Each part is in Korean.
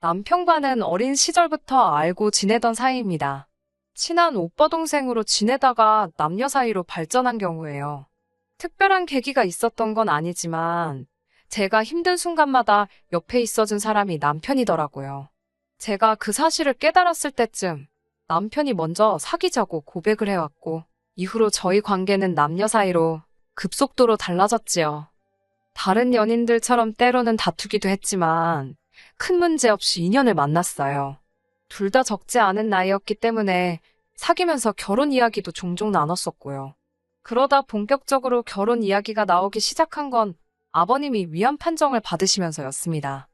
남편과는 어린 시절부터 알고 지내던 사이입니다. 친한 오빠 동생으로 지내다가 남녀 사이로 발전한 경우예요. 특별한 계기가 있었던 건 아니지만 제가 힘든 순간마다 옆에 있어준 사람이 남편이더라고요. 제가 그 사실을 깨달았을 때쯤 남편이 먼저 사귀자고 고백을 해왔고 이후로 저희 관계는 남녀 사이로 급속도로 달라졌지요. 다른 연인들처럼 때로는 다투기도 했지만 큰 문제 없이 인연을 만났어요. 둘 다 적지 않은 나이였기 때문에 사귀면서 결혼 이야기도 종종 나눴었고요. 그러다 본격적으로 결혼 이야기가 나오기 시작한 건 아버님이 위안 판정을 받으시면서였습니다.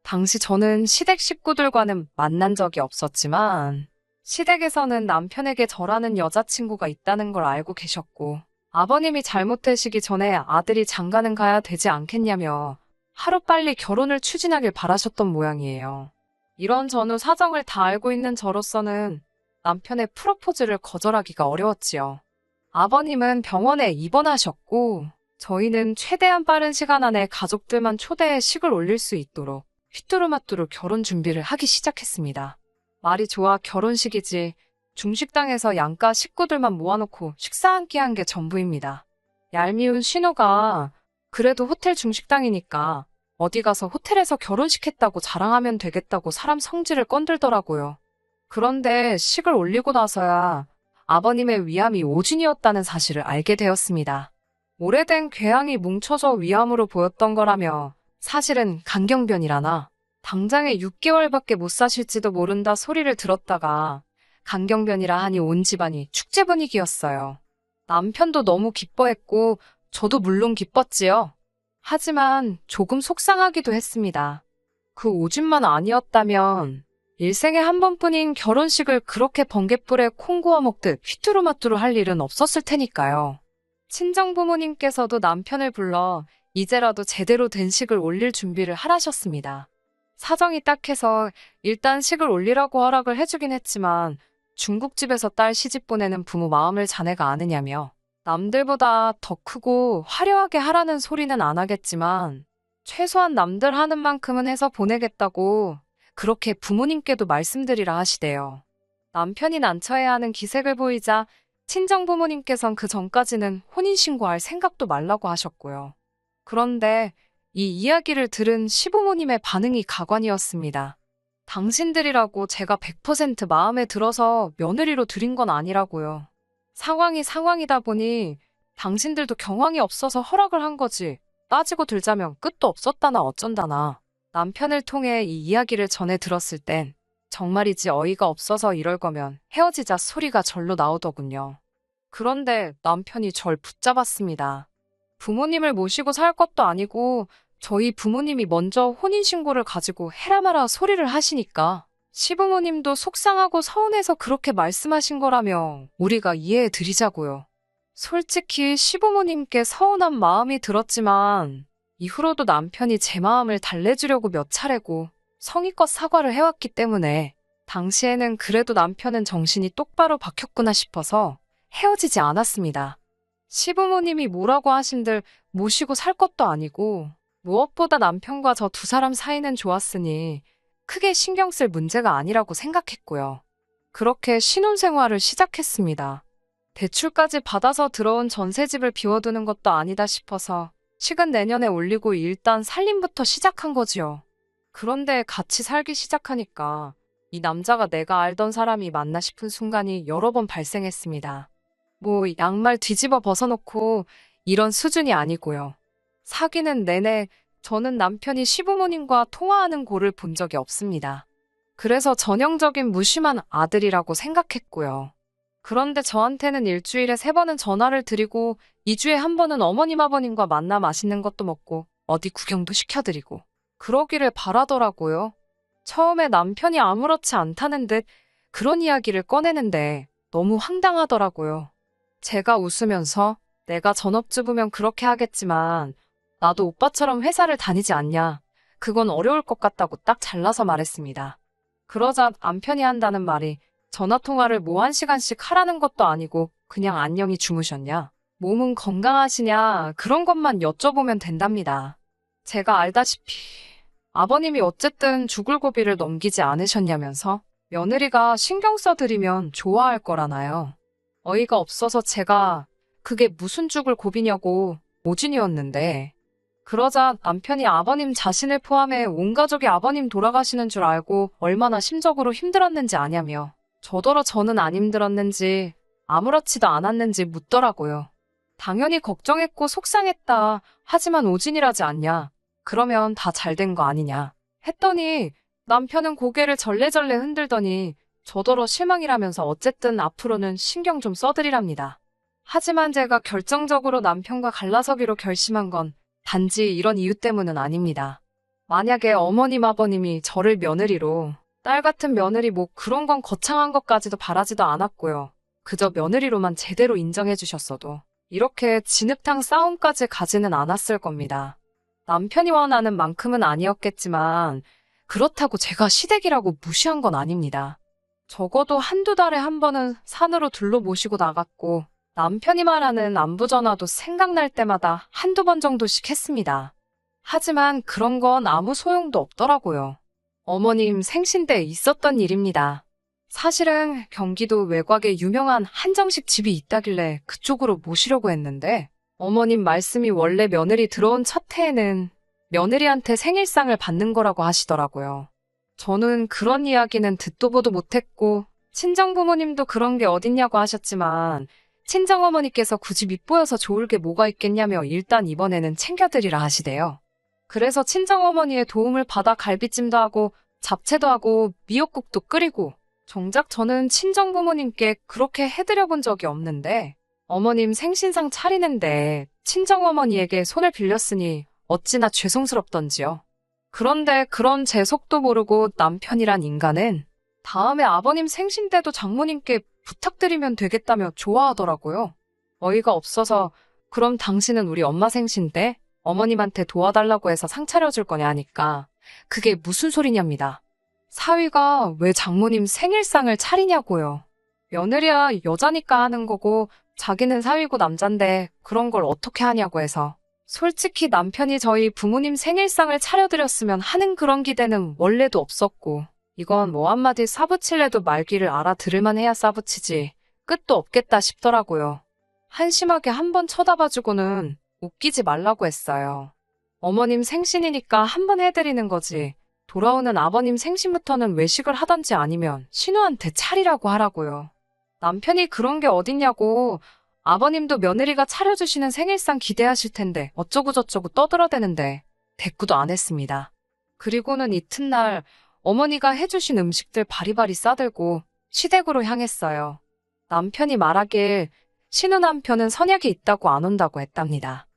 당시 저는 시댁 식구들과는 만난 적이 없었지만 시댁에서는 남편에게 저라는 여자친구가 있다는 걸 알고 계셨고 아버님이 잘못되시기 전에 아들이 장가는 가야 되지 않겠냐며 하루빨리 결혼을 추진하길 바라셨던 모양이에요. 이런 전후 사정을 다 알고 있는 저로서는 남편의 프로포즈를 거절하기가 어려웠지요. 아버님은 병원에 입원하셨고 저희는 최대한 빠른 시간 안에 가족들만 초대해 식을 올릴 수 있도록 휘뚜루마뚜루 결혼 준비를 하기 시작했습니다. 말이 좋아 결혼식이지 중식당에서 양가 식구들만 모아놓고 식사 한 끼 한 게 전부입니다. 얄미운 신우가 그래도 호텔 중식당이니까 어디 가서 호텔에서 결혼식 했다고 자랑하면 되겠다고 사람 성질을 건들더라고요. 그런데 식을 올리고 나서야 아버님의 위암이 오진이었다는 사실을 알게 되었습니다. 오래된 궤양이 뭉쳐져 위암으로 보였던 거라며 사실은 간경변이라나 당장에 6개월밖에 못 사실지도 모른다 소리를 들었다가 간경변이라 하니 온 집안이 축제 분위기였어요. 남편도 너무 기뻐했고 저도 물론 기뻤지요. 하지만 조금 속상하기도 했습니다. 그 오줌만 아니었다면 일생에 한 번뿐인 결혼식을 그렇게 번갯불에 콩 구워 먹듯 휘뚜루마뚜루 할 일은 없었을 테니까요. 친정부모님께서도 남편을 불러 이제라도 제대로 된 식을 올릴 준비를 하라셨습니다. 사정이 딱해서 일단 식을 올리라고 허락을 해주긴 했지만 중국집에서 딸 시집 보내는 부모 마음을 자네가 아느냐며 남들보다 더 크고 화려하게 하라는 소리는 안 하겠지만 최소한 남들 하는 만큼은 해서 보내겠다고 그렇게 부모님께도 말씀드리라 하시대요. 남편이 난처해야 하는 기색을 보이자 친정부모님께선 그 전까지는 혼인신고할 생각도 말라고 하셨고요. 그런데 이 이야기를 들은 시부모님의 반응이 가관이었습니다. 당신들이라고 제가 100% 마음에 들어서 며느리로 들인 건 아니라고요. 상황이 상황이다 보니 당신들도 경황이 없어서 허락을 한 거지. 따지고 들자면 끝도 없었다나 어쩐다나. 남편을 통해 이 이야기를 전해 들었을 땐 정말이지 어이가 없어서 이럴 거면 헤어지자 소리가 절로 나오더군요. 그런데 남편이 절 붙잡았습니다. 부모님을 모시고 살 것도 아니고 저희 부모님이 먼저 혼인신고를 가지고 해라 마라 소리를 하시니까 시부모님도 속상하고 서운해서 그렇게 말씀하신 거라며 우리가 이해해 드리자고요. 솔직히 시부모님께 서운한 마음이 들었지만 이후로도 남편이 제 마음을 달래주려고 몇 차례고 성의껏 사과를 해왔기 때문에 당시에는 그래도 남편은 정신이 똑바로 박혔구나 싶어서 헤어지지 않았습니다. 시부모님이 뭐라고 하신들 모시고 살 것도 아니고 무엇보다 남편과 저 두 사람 사이는 좋았으니 크게 신경 쓸 문제가 아니라고 생각했고요. 그렇게 신혼생활을 시작했습니다. 대출까지 받아서 들어온 전셋집을 비워두는 것도 아니다 싶어서 식은 내년에 올리고 일단 살림부터 시작한 거지요. 그런데 같이 살기 시작하니까 이 남자가 내가 알던 사람이 맞나 싶은 순간이 여러 번 발생했습니다. 뭐 양말 뒤집어 벗어놓고 이런 수준이 아니고요. 사귀는 내내 저는 남편이 시부모님과 통화하는 꼴을 본 적이 없습니다. 그래서 전형적인 무심한 아들이라고 생각했고요. 그런데 저한테는 일주일에 3번은 전화를 드리고 2주에 1번은 어머님 아버님과 만나 맛있는 것도 먹고 어디 구경도 시켜드리고 그러기를 바라더라고요. 처음에 남편이 아무렇지 않다는 듯 그런 이야기를 꺼내는데 너무 황당하더라고요. 제가 웃으면서 내가 전업주부면 그렇게 하겠지만 나도 오빠처럼 회사를 다니지 않냐. 그건 어려울 것 같다고 딱 잘라서 말했습니다. 그러자 남편이 한다는 말이 전화통화를 뭐 1시간씩 하라는 것도 아니고 그냥 안녕히 주무셨냐? 몸은 건강하시냐? 그런 것만 여쭤보면 된답니다. 제가 알다시피 아버님이 어쨌든 죽을 고비를 넘기지 않으셨냐면서 며느리가 신경 써드리면 좋아할 거라나요. 어이가 없어서 제가 그게 무슨 죽을 고비냐고 모진이었는데 그러자 남편이 아버님 자신을 포함해 온 가족이 아버님 돌아가시는 줄 알고 얼마나 심적으로 힘들었는지 아냐며 저더러 저는 안 힘들었는지 아무렇지도 않았는지 묻더라고요. 당연히 걱정했고 속상했다. 하지만 오진이라지 않냐. 그러면 다 잘 된 거 아니냐. 했더니 남편은 고개를 절레절레 흔들더니 저더러 실망이라면서 어쨌든 앞으로는 신경 좀 써드리랍니다. 하지만 제가 결정적으로 남편과 갈라서기로 결심한 건 단지 이런 이유 때문은 아닙니다. 만약에 어머님 아버님이 저를 며느리로 딸 같은 며느리 뭐 그런 건 거창한 것까지도 바라지도 않았고요. 그저 며느리로만 제대로 인정해 주셨어도 이렇게 진흙탕 싸움까지 가지는 않았을 겁니다. 남편이 원하는 만큼은 아니었겠지만 그렇다고 제가 시댁이라고 무시한 건 아닙니다. 적어도 한두 달에 한 번은 산으로 둘러 모시고 나갔고 남편이 말하는 안부 전화도 생각날 때마다 한두 번 정도씩 했습니다. 하지만 그런 건 아무 소용도 없더라고요. 어머님 생신 때 있었던 일입니다. 사실은 경기도 외곽에 유명한 한정식 집이 있다길래 그쪽으로 모시려고 했는데 어머님 말씀이 원래 며느리 들어온 첫 해에는 며느리한테 생일상을 받는 거라고 하시더라고요. 저는 그런 이야기는 듣도 보도 못했고 친정부모님도 그런 게 어딨냐고 하셨지만 친정어머니께서 굳이 밉보여서 좋을 게 뭐가 있겠냐며 일단 이번에는 챙겨드리라 하시대요. 그래서 친정어머니의 도움을 받아 갈비찜도 하고 잡채도 하고 미역국도 끓이고 정작 저는 친정부모님께 그렇게 해드려 본 적이 없는데 어머님 생신상 차리는데 친정어머니에게 손을 빌렸으니 어찌나 죄송스럽던지요. 그런데 그런 제 속도 모르고 남편이란 인간은 다음에 아버님 생신 때도 장모님께 부탁드리면 되겠다며 좋아하더라고요. 어이가 없어서 그럼 당신은 우리 엄마 생신 때 어머님한테 도와달라고 해서 상 차려줄 거냐 하니까 그게 무슨 소리냐입니다. 사위가 왜 장모님 생일상을 차리냐고요. 며느리야 여자니까 하는 거고 자기는 사위고 남잔데 그런 걸 어떻게 하냐고 해서 솔직히 남편이 저희 부모님 생일상을 차려드렸으면 하는 그런 기대는 원래도 없었고 이건 뭐 한마디 싸붙일래도 말귀를 알아들을만 해야 싸붙이지 끝도 없겠다 싶더라고요. 한심하게 한번 쳐다봐주고는 웃기지 말라고 했어요. 어머님 생신이니까 한번 해드리는 거지. 돌아오는 아버님 생신부터는 외식을 하던지 아니면 신우한테 차리라고 하라고요. 남편이 그런 게 어딨냐고 아버님도 며느리가 차려주시는 생일상 기대하실 텐데 어쩌고저쩌고 떠들어대는데 대꾸도 안 했습니다. 그리고는 이튿날 어머니가 해주신 음식들 바리바리 싸들고 시댁으로 향했어요. 남편이 말하길 신우 남편은 선약이 있다고 안 온다고 했답니다.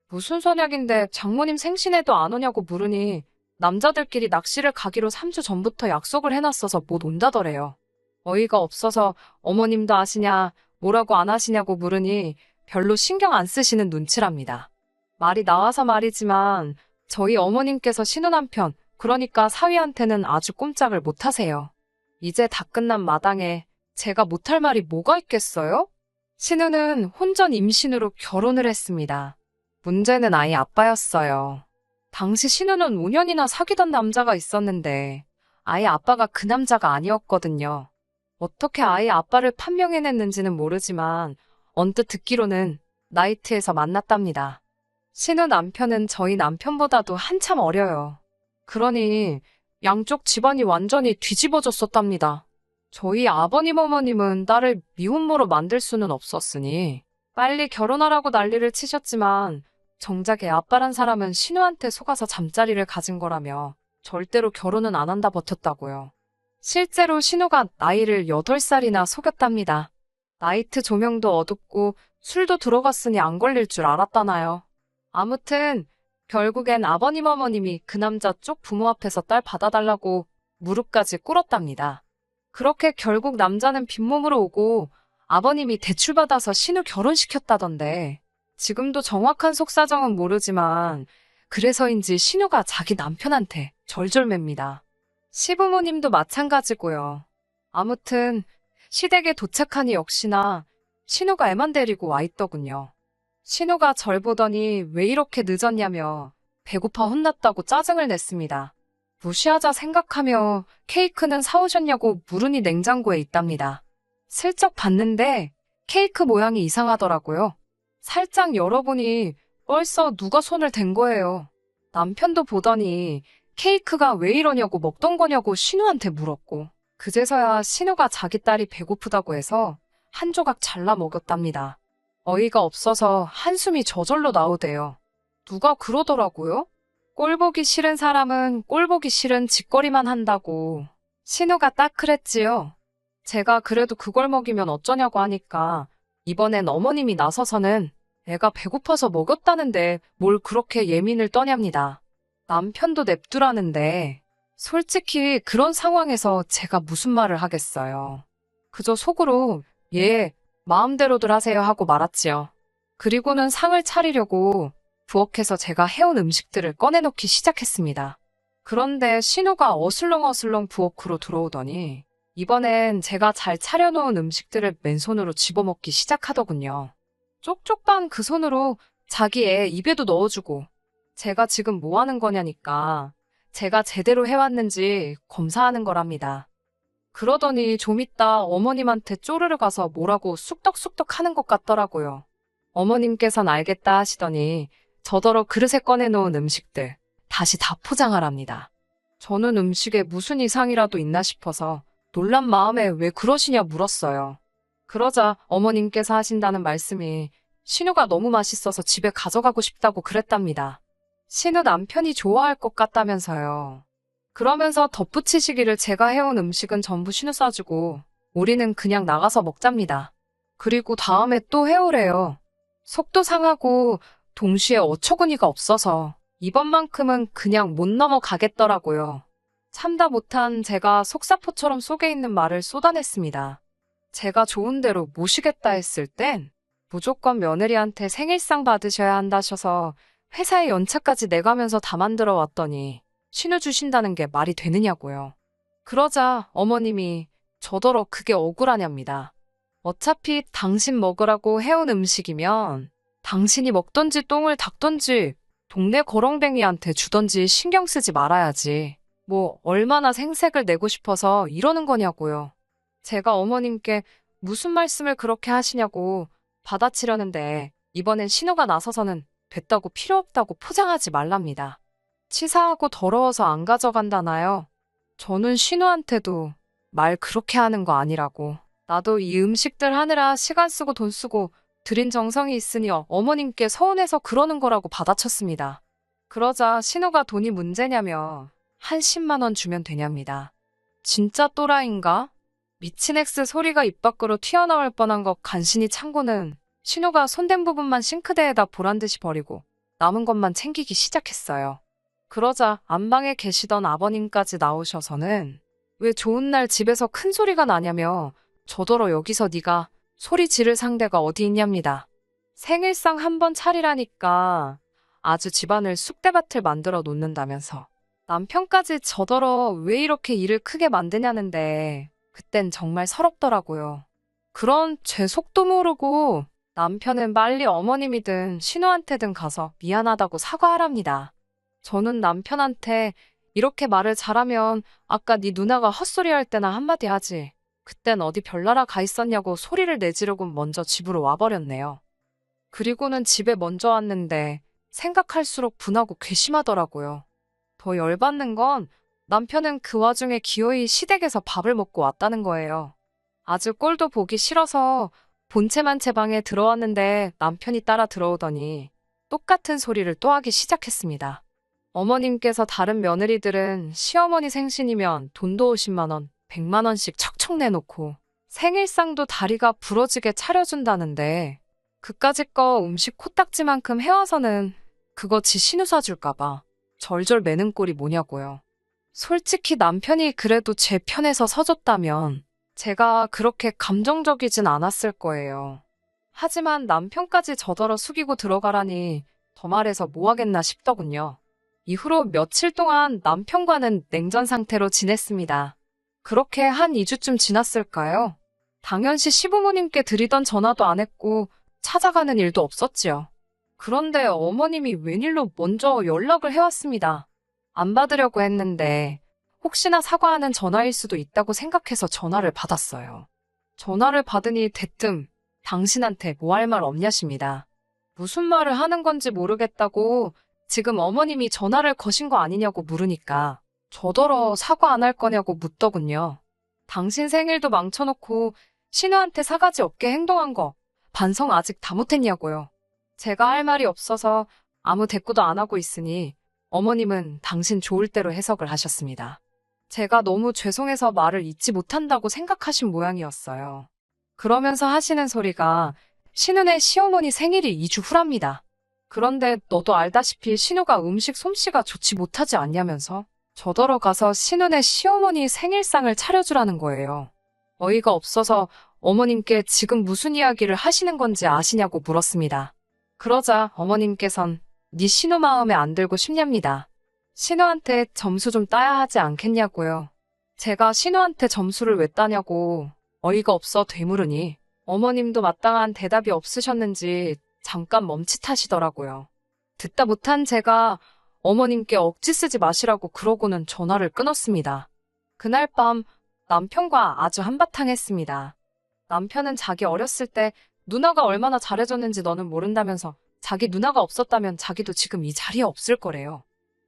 무슨 선약인데 장모님 생신에도 안 오냐고 물으니 남자들끼리 낚시를 가기로 3주 전부터 약속을 해놨어서 못 온다더래요. 어이가 없어서 어머님도 아시냐 뭐라고 안 하시냐고 물으니 별로 신경 안 쓰시는 눈치랍니다. 말이 나와서 말이지만 저희 어머님께서 신우 남편 그러니까 사위한테는 아주 꼼짝을 못 하세요. 이제 다 끝난 마당에 제가 못할 말이 뭐가 있겠어요? 신우는 혼전 임신으로 결혼을 했습니다. 문제는 아이 아빠였어요. 당시 신우는 5년이나 사귀던 남자가 있었는데 아이 아빠가 그 남자가 아니었거든요. 어떻게 아이 아빠를 판명해냈는지는 모르지만 언뜻 듣기로는 나이트에서 만났답니다. 신우 남편은 저희 남편보다도 한참 어려요. 그러니 양쪽 집안이 완전히 뒤집어졌었답니다. 저희 아버님 어머님은 딸을 미혼모로 만들 수는 없었으니 빨리 결혼하라고 난리를 치셨지만 정작 애 아빠란 사람은 신우한테 속아서 잠자리를 가진 거라며 절대로 결혼은 안 한다 버텼다고요. 실제로 신우가 나이를 8살이나 속였답니다. 나이트 조명도 어둡고 술도 들어갔으니 안 걸릴 줄 알았다나요. 아무튼 결국엔 아버님 어머님이 그 남자 쪽 부모 앞에서 딸 받아달라고 무릎까지 꿇었답니다. 그렇게 결국 남자는 빈몸으로 오고 아버님이 대출받아서 신우 결혼시켰다던데 지금도 정확한 속사정은 모르지만 그래서인지 신우가 자기 남편한테 절절맵니다. 시부모님도 마찬가지고요. 아무튼 시댁에 도착하니 역시나 신우가 애만 데리고 와 있더군요. 신우가 절 보더니 왜 이렇게 늦었냐며 배고파 혼났다고 짜증을 냈습니다. 무시하자 생각하며 케이크는 사오셨냐고 물으니 냉장고에 있답니다. 슬쩍 봤는데 케이크 모양이 이상하더라고요. 살짝 열어보니 벌써 누가 손을 댄 거예요. 남편도 보더니 케이크가 왜 이러냐고 먹던 거냐고 신우한테 물었고, 그제서야 신우가 자기 딸이 배고프다고 해서 한 조각 잘라 먹었답니다. 어이가 없어서 한숨이 저절로 나오대요. 누가 그러더라고요? 꼴 보기 싫은 사람은 꼴 보기 싫은 짓거리만 한다고. 신우가 딱 그랬지요. 제가 그래도 그걸 먹이면 어쩌냐고 하니까 이번엔 어머님이 나서서는 애가 배고파서 먹였다는데 뭘 그렇게 예민을 떠냐입니다. 남편도 냅두라는데 솔직히 그런 상황에서 제가 무슨 말을 하겠어요. 그저 속으로 예, 마음대로들 하세요 하고 말았지요. 그리고는 상을 차리려고 부엌에서 제가 해온 음식들을 꺼내놓기 시작했습니다. 그런데 신우가 어슬렁어슬렁 부엌으로 들어오더니 이번엔 제가 잘 차려놓은 음식들을 맨손으로 집어먹기 시작하더군요. 쪽쪽반 그 손으로 자기 애 입에도 넣어주고, 제가 지금 뭐 하는 거냐니까 제가 제대로 해왔는지 검사하는 거랍니다. 그러더니 좀 이따 어머님한테 쪼르르 가서 뭐라고 쑥덕쑥덕 하는 것 같더라고요. 어머님께선 알겠다 하시더니 저더러 그릇에 꺼내놓은 음식들 다시 다 포장하랍니다. 저는 음식에 무슨 이상이라도 있나 싶어서 놀란 마음에 왜 그러시냐 물었어요. 그러자 어머님께서 하신다는 말씀이 신우가 너무 맛있어서 집에 가져가고 싶다고 그랬답니다. 신우 남편이 좋아할 것 같다면서요. 그러면서 덧붙이시기를 제가 해온 음식은 전부 신우 싸주고 우리는 그냥 나가서 먹잡니다. 그리고 다음에 또 해오래요. 속도 상하고 동시에 어처구니가 없어서 이번만큼은 그냥 못 넘어가겠더라고요. 참다 못한 제가 속사포처럼 속에 있는 말을 쏟아냈습니다. 제가 좋은 대로 모시겠다 했을 땐 무조건 며느리한테 생일상 받으셔야 한다셔서 회사에 연차까지 내가면서 다 만들어 왔더니 신우 주신다는 게 말이 되느냐고요. 그러자 어머님이 저더러 그게 억울하냐입니다. 어차피 당신 먹으라고 해온 음식이면 당신이 먹던지 똥을 닦던지 동네 거렁뱅이한테 주던지 신경 쓰지 말아야지. 뭐 얼마나 생색을 내고 싶어서 이러는 거냐고요. 제가 어머님께 무슨 말씀을 그렇게 하시냐고 받아치려는데 이번엔 신우가 나서서는 됐다고 필요 없다고 포장하지 말랍니다. 치사하고 더러워서 안 가져간다나요? 저는 신우한테도 말 그렇게 하는 거 아니라고. 나도 이 음식들 하느라 시간 쓰고 돈 쓰고 들인 정성이 있으니 어머님께 서운해서 그러는 거라고 받아쳤습니다. 그러자 신우가 돈이 문제냐며 한 10만 원 주면 되냐입니다. 진짜 또라이인가? 미친 엑스 소리가 입 밖으로 튀어나올 뻔한 것 간신히 참고는 신우가 손댄 부분만 싱크대에다 보란듯이 버리고 남은 것만 챙기기 시작했어요. 그러자 안방에 계시던 아버님까지 나오셔서는 왜 좋은 날 집에서 큰 소리가 나냐며 저더러 여기서 네가 소리 지를 상대가 어디 있냐입니다. 생일상 한번 차리라니까 아주 집안을 쑥대밭을 만들어 놓는다면서 남편까지 저더러 왜 이렇게 일을 크게 만드냐는데 그땐 정말 서럽더라고요. 그런 제 속도 모르고 남편은 빨리 어머님이든 신우한테든 가서 미안하다고 사과하랍니다. 저는 남편한테 이렇게 말을 잘하면 아까 네 누나가 헛소리 할 때나 한마디 하지. 그땐 어디 별나라 가 있었냐고 소리를 내지르고 먼저 집으로 와버렸네요. 그리고는 집에 먼저 왔는데 생각할수록 분하고 괘씸하더라고요. 더 열받는 건 남편은 그 와중에 기어이 시댁에서 밥을 먹고 왔다는 거예요. 아주 꼴도 보기 싫어서 본체만 제 방에 들어왔는데 남편이 따라 들어오더니 똑같은 소리를 또 하기 시작했습니다. 어머님께서 다른 며느리들은 시어머니 생신이면 돈도 50만 원, 100만 원씩 척척 내놓고 생일상도 다리가 부러지게 차려준다는데 그까짓 거 음식 코딱지만큼 해와서는 그거 지 신우 사줄까봐 절절 매는 꼴이 뭐냐고요. 솔직히 남편이 그래도 제 편에서 서줬다면 제가 그렇게 감정적이진 않았을 거예요. 하지만 남편까지 저더러 숙이고 들어가라니 더 말해서 뭐 하겠나 싶더군요. 이후로 며칠 동안 남편과는 냉전 상태로 지냈습니다. 그렇게 한 2주쯤 지났을까요? 당연시 시부모님께 드리던 전화도 안 했고 찾아가는 일도 없었지요. 그런데 어머님이 웬일로 먼저 연락을 해왔습니다. 안 받으려고 했는데 혹시나 사과하는 전화일 수도 있다고 생각해서 전화를 받았어요. 전화를 받으니 대뜸 당신한테 뭐 할 말 없냐십니다. 무슨 말을 하는 건지 모르겠다고 지금 어머님이 전화를 거신 거 아니냐고 물으니까 저더러 사과 안 할 거냐고 묻더군요. 당신 생일도 망쳐놓고 신우한테 사과지 없게 행동한 거 반성 아직 다 못했냐고요. 제가 할 말이 없어서 아무 대꾸도 안 하고 있으니 어머님은 당신 좋을 대로 해석을 하셨습니다. 제가 너무 죄송해서 말을 잇지 못한다고 생각하신 모양이었어요. 그러면서 하시는 소리가 신우네 시어머니 생일이 2주 후랍니다. 그런데 너도 알다시피 신우가 음식 솜씨가 좋지 못하지 않냐면서 저더러 가서 신우네 시어머니 생일상을 차려주라는 거예요. 어이가 없어서 어머님께 지금 무슨 이야기를 하시는 건지 아시냐고 물었습니다. 그러자 어머님께선 네 신우 마음에 안 들고 싶냐입니다. 신우한테 점수 좀 따야 하지 않겠냐고요. 제가 신우한테 점수를 왜 따냐고 어이가 없어 되물으니 어머님도 마땅한 대답이 없으셨는지 잠깐 멈칫하시더라고요. 듣다 못한 제가 어머님께 억지 쓰지 마시라고 그러고는 전화를 끊었습니다. 그날 밤 남편과 아주 한바탕 했습니다. 남편은 자기 어렸을 때 누나가 얼마나 잘해줬는지 너는 모른다면서 자기 누나가 없었다면 자기도 지금 이 자리에 없을 거래요.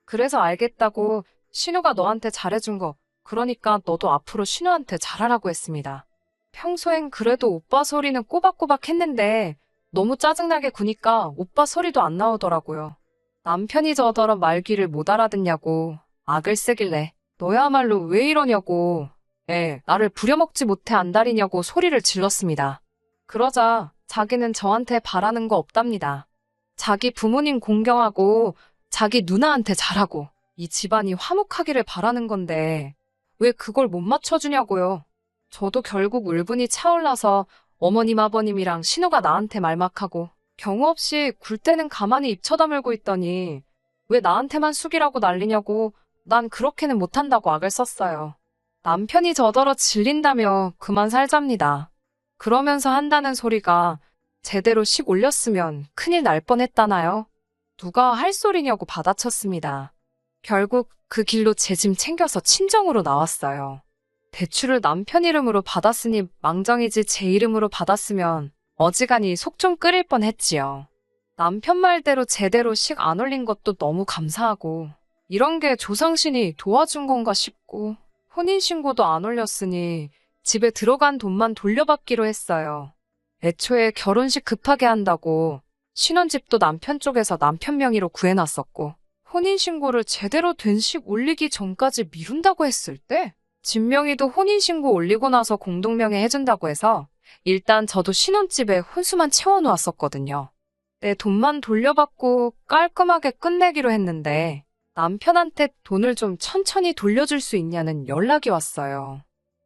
그래서 알겠다고 신우가 너한테 잘해준 거 그러니까 너도 앞으로 신우한테 잘하라고 했습니다. 평소엔 그래도 오빠 소리는 꼬박꼬박 했는데 너무 짜증나게 구니까 오빠 소리도 안 나오더라고요. 남편이 저더러 말귀를 못 알아듣냐고 악을 쓰길래 너야말로 왜 이러냐고 나를 부려먹지 못해 안달이냐고 소리를 질렀습니다. 그러자 자기는 저한테 바라는 거 없답니다. 자기 부모님 공경하고 자기 누나한테 잘하고 이 집안이 화목하기를 바라는 건데 왜 그걸 못 맞춰주냐고요. 저도 결국 울분이 차올라서 어머님 아버님이랑 신우가 나한테 말막하고 경우 없이 굴 때는 가만히 입 쳐다물고 있더니 왜 나한테만 숙이라고 난리냐고 난 그렇게는 못한다고 악을 썼어요. 남편이 저더러 질린다며 그만 살잡니다. 그러면서 한다는 소리가 제대로 식 올렸으면 큰일 날 뻔했다나요? 누가 할 소리냐고 받아쳤습니다. 결국 그 길로 제 짐 챙겨서 친정으로 나왔어요. 대출을 남편 이름으로 받았으니 망정이지 제 이름으로 받았으면 어지간히 속 좀 끓일 뻔했지요. 남편 말대로 제대로 식 안 올린 것도 너무 감사하고 이런 게 조상신이 도와준 건가 싶고 혼인신고도 안 올렸으니 집에 들어간 돈만 돌려받기로 했어요. 애초에 결혼식 급하게 한다고 신혼집도 남편 쪽에서 남편 명의로 구해놨었고 혼인신고를 제대로 된 식 올리기 전까지 미룬다고 했을 때 진명이도 혼인신고 올리고 나서 공동명의 해준다고 해서 일단 저도 신혼집에 혼수만 채워놓았었거든요. 내 돈만 돌려받고 깔끔하게 끝내기로 했는데 남편한테 돈을 좀 천천히 돌려줄 수 있냐는 연락이 왔어요.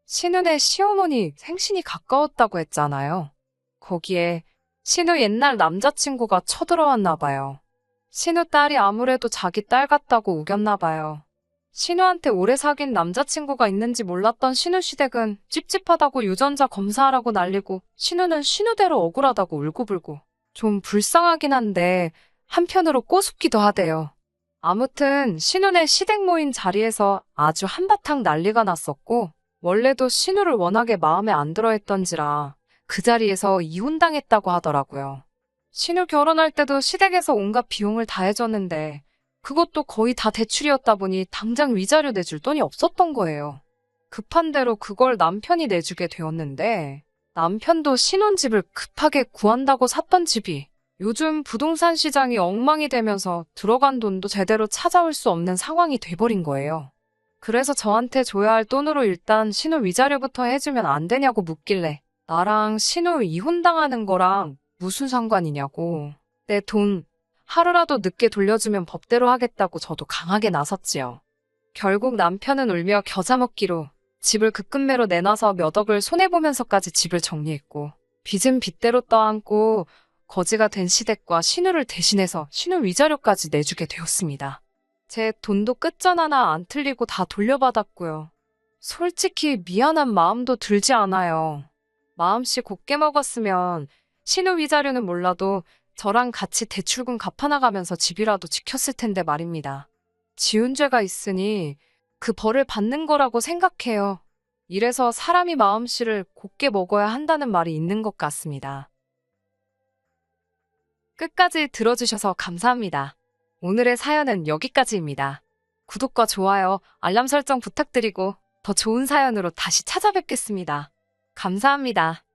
신우네 시어머니 생신이 가까웠다고 했잖아요. 거기에 신우 옛날 남자친구가 쳐들어왔나 봐요. 신우 딸이 아무래도 자기 딸 같다고 우겼나 봐요. 신우한테 오래 사귄 남자친구가 있는지 몰랐던 신우 시댁은 찝찝하다고 유전자 검사하라고 난리고 신우는 신우대로 억울하다고 울고불고 좀 불쌍하긴 한데 한편으로 꼬숩기도 하대요. 아무튼 신우네 시댁 모인 자리에서 아주 한바탕 난리가 났었고 원래도 신우를 워낙에 마음에 안 들어 했던지라 그 자리에서 이혼당했다고 하더라고요. 신우 결혼할 때도 시댁에서 온갖 비용을 다 해줬는데 그것도 거의 다 대출이었다 보니 당장 위자료 내줄 돈이 없었던 거예요. 급한 대로 그걸 남편이 내주게 되었는데 남편도 신혼집을 급하게 구한다고 샀던 집이 요즘 부동산 시장이 엉망이 되면서 들어간 돈도 제대로 찾아올 수 없는 상황이 돼버린 거예요. 그래서 저한테 줘야 할 돈으로 일단 신우 위자료부터 해주면 안 되냐고 묻길래 나랑 신우 이혼당하는 거랑 무슨 상관이냐고 내 돈 하루라도 늦게 돌려주면 법대로 하겠다고 저도 강하게 나섰지요. 결국 남편은 울며 겨자 먹기로 집을 급급매로 내놔서 몇 억을 손해보면서까지 집을 정리했고 빚은 빚대로 떠안고 거지가 된 시댁과 신우를 대신해서 신우 위자료까지 내주게 되었습니다. 제 돈도 끝전 하나 안 틀리고 다 돌려받았고요. 솔직히 미안한 마음도 들지 않아요. 마음씨 곱게 먹었으면 신우 위자료는 몰라도 저랑 같이 대출금 갚아나가면서 집이라도 지켰을 텐데 말입니다. 지은 죄가 있으니 그 벌을 받는 거라고 생각해요. 이래서 사람이 마음씨를 곱게 먹어야 한다는 말이 있는 것 같습니다. 끝까지 들어주셔서 감사합니다. 오늘의 사연은 여기까지입니다. 구독과 좋아요, 알람 설정 부탁드리고 더 좋은 사연으로 다시 찾아뵙겠습니다. 감사합니다.